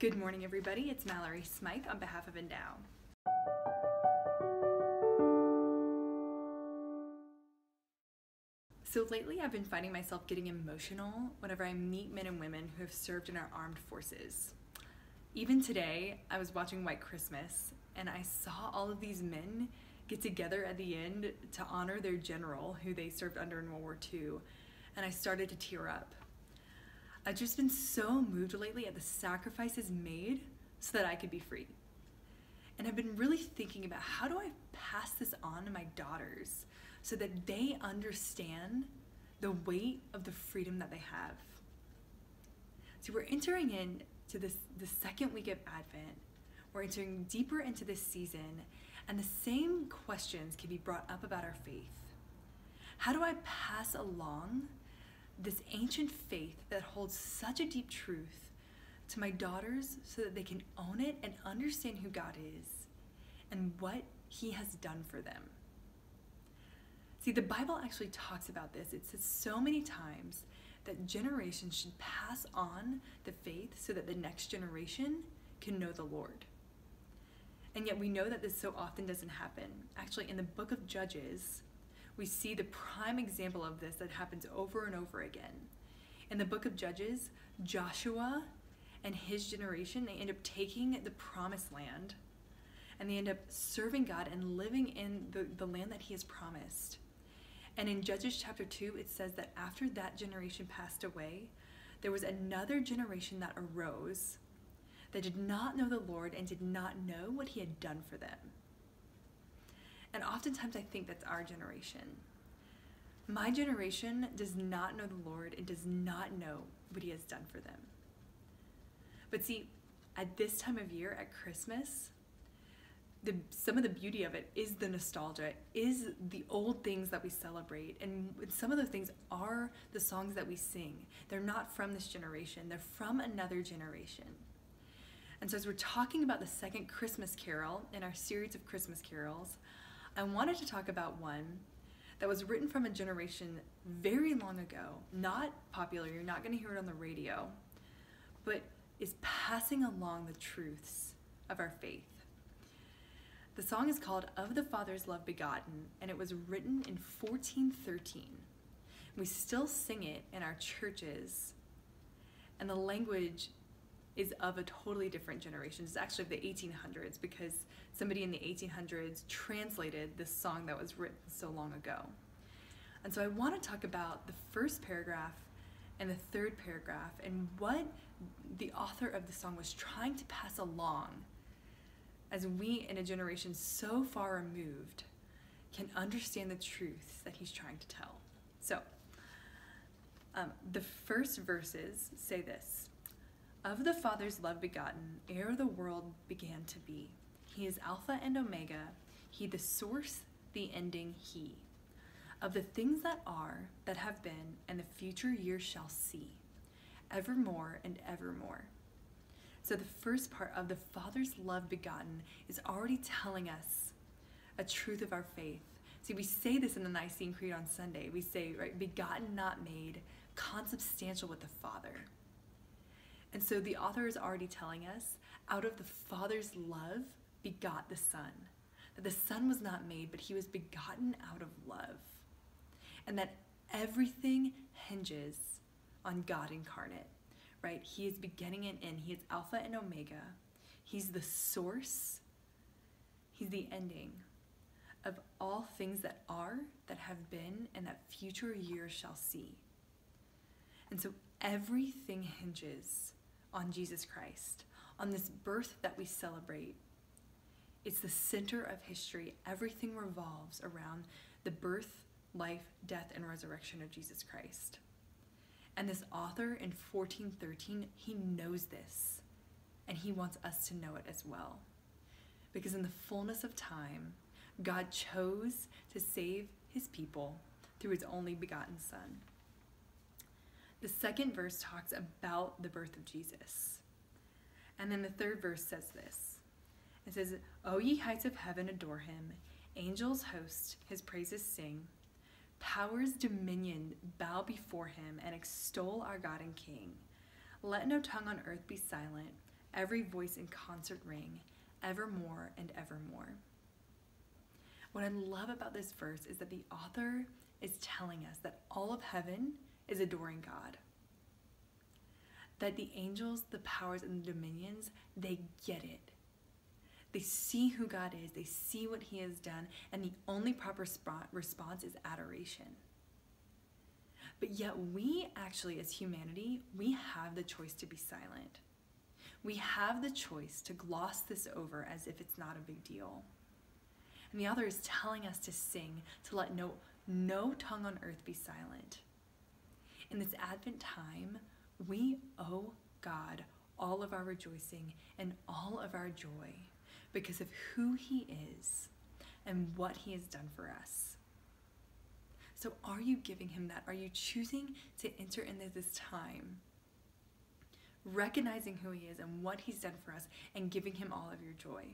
Good morning, everybody. It's Mallory Smythe on behalf of Endow. So lately I've been finding myself getting emotional whenever I meet men and women who have served in our armed forces. Even today, I was watching White Christmas and I saw all of these men get together at the end to honor their general who they served under in World War II, and I started to tear up. I've just been so moved lately at the sacrifices made so that I could be free. And I've been really thinking about how do I pass this on to my daughters so that they understand the weight of the freedom that they have. See, we're entering into the second week of Advent. We're entering deeper into this season, and the same questions can be brought up about our faith. How do I pass along this ancient faith that holds such a deep truth to my daughters so that they can own it and understand who God is and what He has done for them? See, the Bible actually talks about this. It says so many times that generations should pass on the faith so that the next generation can know the Lord. And yet we know that this so often doesn't happen. Actually, in the book of Judges, we see the prime example of this that happens over and over again. In the book of Judges, Joshua and his generation, they end up taking the promised land and they end up serving God and living in the land that He has promised. And in Judges chapter 2, it says that after that generation passed away, there was another generation that arose that did not know the Lord and did not know what He had done for them. And oftentimes I think that's our generation. My generation does not know the Lord and does not know what He has done for them. But see, at this time of year, at Christmas, some of the beauty of it is the nostalgia, is the old things that we celebrate. And some of those things are the songs that we sing. They're not from this generation, they're from another generation. And so as we're talking about the second Christmas carol in our series of Christmas carols, I wanted to talk about one that was written from a generation very long ago, not popular, you're not going to hear it on the radio, but is passing along the truths of our faith. The song is called Of the Father's Love Begotten, and it was written in 1413. We still sing it in our churches, and the language is of a totally different generation. It's actually of the 1800s because somebody in the 1800s translated this song that was written so long ago. And so I want to talk about the first paragraph and the third paragraph and what the author of the song was trying to pass along as we in a generation so far removed can understand the truths that he's trying to tell. So the first verses say this: Of the Father's love begotten, ere the world began to be. He is Alpha and Omega, He the source, the ending, He. Of the things that are, that have been, and the future years shall see, evermore and evermore. So the first part of the Father's love begotten is already telling us a truth of our faith. See, we say this in the Nicene Creed on Sunday. We say, right, begotten, not made, consubstantial with the Father. And so the author is already telling us, out of the Father's love begot the Son. That the Son was not made, but He was begotten out of love. And that everything hinges on God incarnate, right? He is beginning and end. He is Alpha and Omega. He's the source. He's the ending of all things that are, that have been, and that future years shall see. And so everything hinges on Jesus Christ, on this birth that we celebrate. It's the center of history. Everything revolves around the birth, life, death, and resurrection of Jesus Christ. And this author in 1413, he knows this, and he wants us to know it as well. Because in the fullness of time, God chose to save His people through His only begotten Son. The second verse talks about the birth of Jesus. And then the third verse says this. It says, O ye heights of heaven, adore Him. Angels host His praises sing. Powers dominion bow before Him and extol our God and King. Let no tongue on earth be silent, every voice in concert ring, evermore and evermore. What I love about this verse is that the author is telling us that all of heaven is adoring God. That the angels, the powers, and the dominions, they get it. They see who God is, they see what he has done, and the only proper response is adoration. But yet we actually, as humanity, we have the choice to be silent. We have the choice to gloss this over as if it's not a big deal. And the author is telling us to sing, to let no tongue on earth be silent. In this Advent time, we owe God all of our rejoicing and all of our joy because of who he is and what he has done for us. So are you giving him that? Are you choosing to enter into this time, recognizing who he is and what he's done for us, and giving him all of your joy?